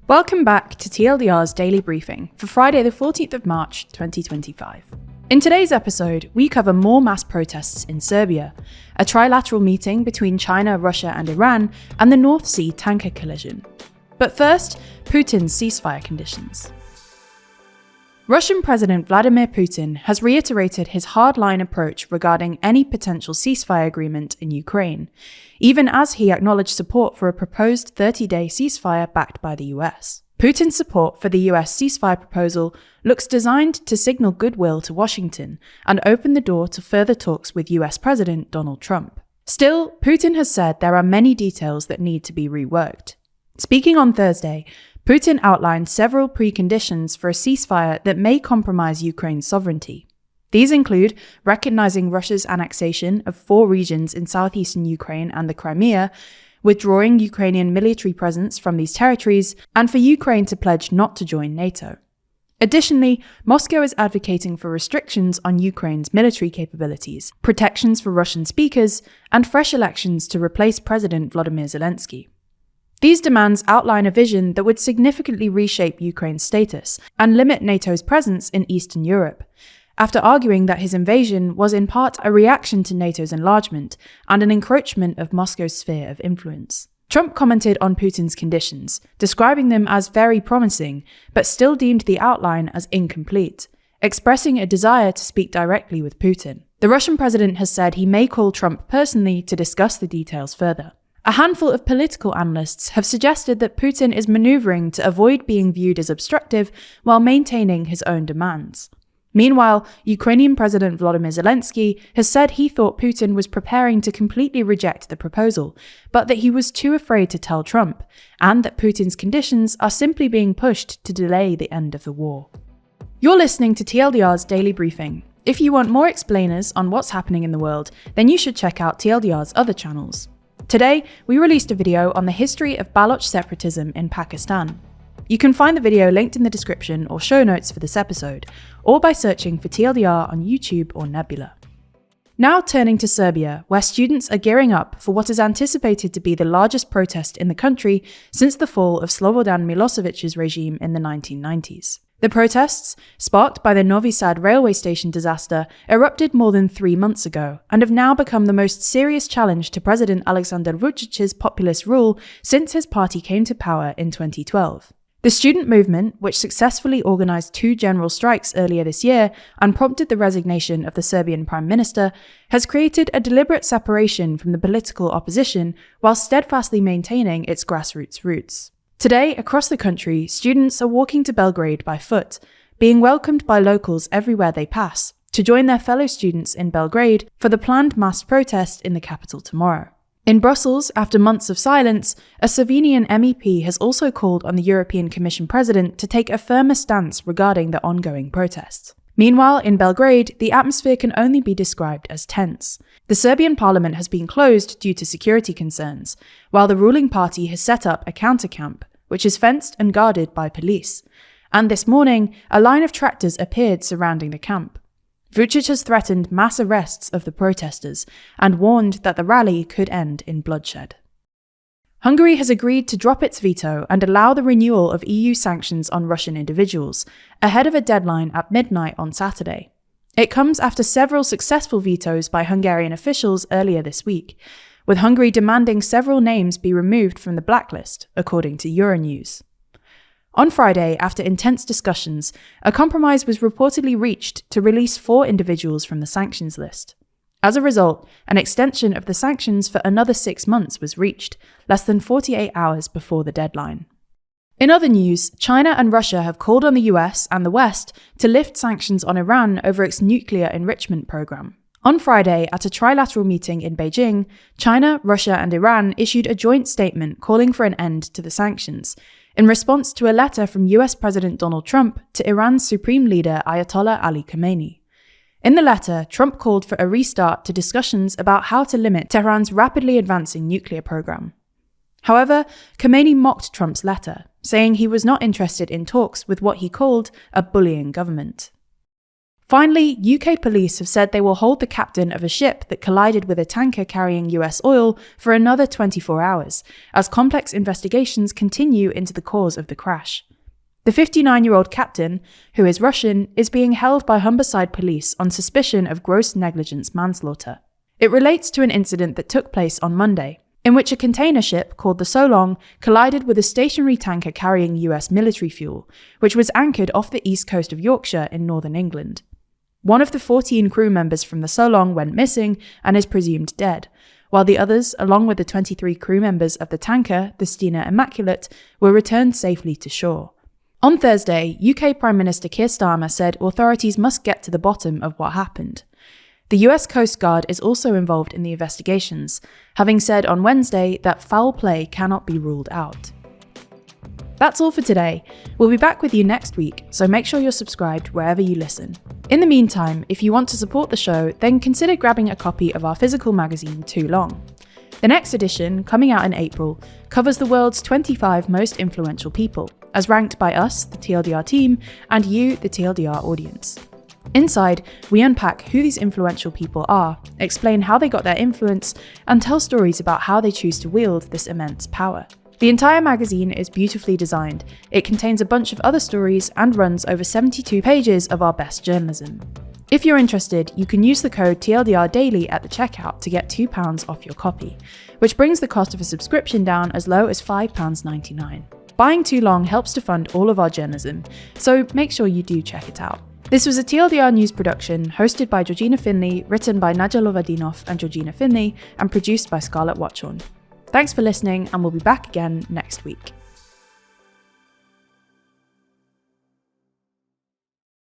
Welcome back to TLDR's daily briefing for Friday the 14th of March 2025. In today's episode, we cover more mass protests in Serbia, a trilateral meeting between China, Russia and Iran, and the North Sea tanker collision. But first, Putin's ceasefire conditions. Russian President Vladimir Putin has reiterated his hardline approach regarding any potential ceasefire agreement in Ukraine, even as he acknowledged support for a proposed 30-day ceasefire backed by the US. Putin's support for the US ceasefire proposal looks designed to signal goodwill to Washington and open the door to further talks with US President Donald Trump. Still, Putin has said there are many details that need to be reworked. Speaking on Thursday, Putin outlined several preconditions for a ceasefire that may compromise Ukraine's sovereignty. These include recognizing Russia's annexation of 4 regions in southeastern Ukraine and the Crimea, withdrawing Ukrainian military presence from these territories, and for Ukraine to pledge not to join NATO. Additionally, Moscow is advocating for restrictions on Ukraine's military capabilities, protections for Russian speakers, and fresh elections to replace President Volodymyr Zelensky. These demands outline a vision that would significantly reshape Ukraine's status and limit NATO's presence in Eastern Europe, after arguing that his invasion was in part a reaction to NATO's enlargement and an encroachment of Moscow's sphere of influence. Trump commented on Putin's conditions, describing them as very promising, but still deemed the outline as incomplete, expressing a desire to speak directly with Putin. The Russian president has said he may call Trump personally to discuss the details further. A handful of political analysts have suggested that Putin is maneuvering to avoid being viewed as obstructive while maintaining his own demands. Meanwhile, Ukrainian President Volodymyr Zelensky has said he thought Putin was preparing to completely reject the proposal, but that he was too afraid to tell Trump, and that Putin's conditions are simply being pushed to delay the end of the war. You're listening to TLDR's daily briefing. If you want more explainers on what's happening in the world, then you should check out TLDR's other channels. Today, we released a video on the history of Baloch separatism in Pakistan. You can find the video linked in the description or show notes for this episode, or by searching for TLDR on YouTube or Nebula. Now turning to Serbia, where students are gearing up for what is anticipated to be the largest protest in the country since the fall of Slobodan Milosevic's regime in the 1990s. The protests, sparked by the Novi Sad railway station disaster, erupted more than 3 months ago and have now become the most serious challenge to President Aleksandar Vucic's populist rule since his party came to power in 2012. The student movement, which successfully organized 2 general strikes earlier this year and prompted the resignation of the Serbian Prime Minister, has created a deliberate separation from the political opposition while steadfastly maintaining its grassroots roots. Today, across the country, students are walking to Belgrade by foot, being welcomed by locals everywhere they pass, to join their fellow students in Belgrade for the planned mass protest in the capital tomorrow. In Brussels, after months of silence, a Slovenian MEP has also called on the European Commission President to take a firmer stance regarding the ongoing protests. Meanwhile, in Belgrade, the atmosphere can only be described as tense. The Serbian parliament has been closed due to security concerns, while the ruling party has set up a counter-camp, which is fenced and guarded by police. And this morning, a line of tractors appeared surrounding the camp. Vucic has threatened mass arrests of the protesters and warned that the rally could end in bloodshed. Hungary has agreed to drop its veto and allow the renewal of EU sanctions on Russian individuals, ahead of a deadline at midnight on Saturday. It comes after several successful vetoes by Hungarian officials earlier this week, with Hungary demanding several names be removed from the blacklist, according to Euronews. On Friday, after intense discussions, a compromise was reportedly reached to release 4 individuals from the sanctions list. As a result, an extension of the sanctions for another 6 months was reached, less than 48 hours before the deadline. In other news, China and Russia have called on the US and the West to lift sanctions on Iran over its nuclear enrichment program. On Friday, at a trilateral meeting in Beijing, China, Russia and Iran issued a joint statement calling for an end to the sanctions, in response to a letter from US President Donald Trump to Iran's Supreme Leader Ayatollah Ali Khamenei. In the letter, Trump called for a restart to discussions about how to limit Tehran's rapidly advancing nuclear program. However, Khamenei mocked Trump's letter, saying he was not interested in talks with what he called a bullying government. Finally, UK police have said they will hold the captain of a ship that collided with a tanker carrying US oil for another 24 hours, as complex investigations continue into the cause of the crash. The 59-year-old captain, who is Russian, is being held by Humberside police on suspicion of gross negligence manslaughter. It relates to an incident that took place on Monday, in which a container ship called the Solong collided with a stationary tanker carrying US military fuel, which was anchored off the east coast of Yorkshire in northern England. One of the 14 crew members from the Solong went missing and is presumed dead, while the others, along with the 23 crew members of the tanker, the Stena Immaculate, were returned safely to shore. On Thursday, UK Prime Minister Keir Starmer said authorities must get to the bottom of what happened. The US Coast Guard is also involved in the investigations, having said on Wednesday that foul play cannot be ruled out. That's all for today. We'll be back with you next week, so make sure you're subscribed wherever you listen. In the meantime, if you want to support the show, then consider grabbing a copy of our physical magazine, Too Long. The next edition, coming out in April, covers the world's 25 most influential people, as ranked by us, the TLDR team, and you, the TLDR audience. Inside, we unpack who these influential people are, explain how they got their influence, and tell stories about how they choose to wield this immense power. The entire magazine is beautifully designed. It contains a bunch of other stories and runs over 72 pages of our best journalism. If you're interested, you can use the code TLDR Daily at the checkout to get £2 off your copy, which brings the cost of a subscription down as low as £5.99. Buying Too Long helps to fund all of our journalism, so make sure you do check it out. This was a TLDR news production hosted by Georgina Findlay, written by Nadja Lovadinov and Georgina Findlay, and produced by Scarlett Watchorn. Thanks for listening, and we'll be back again next week.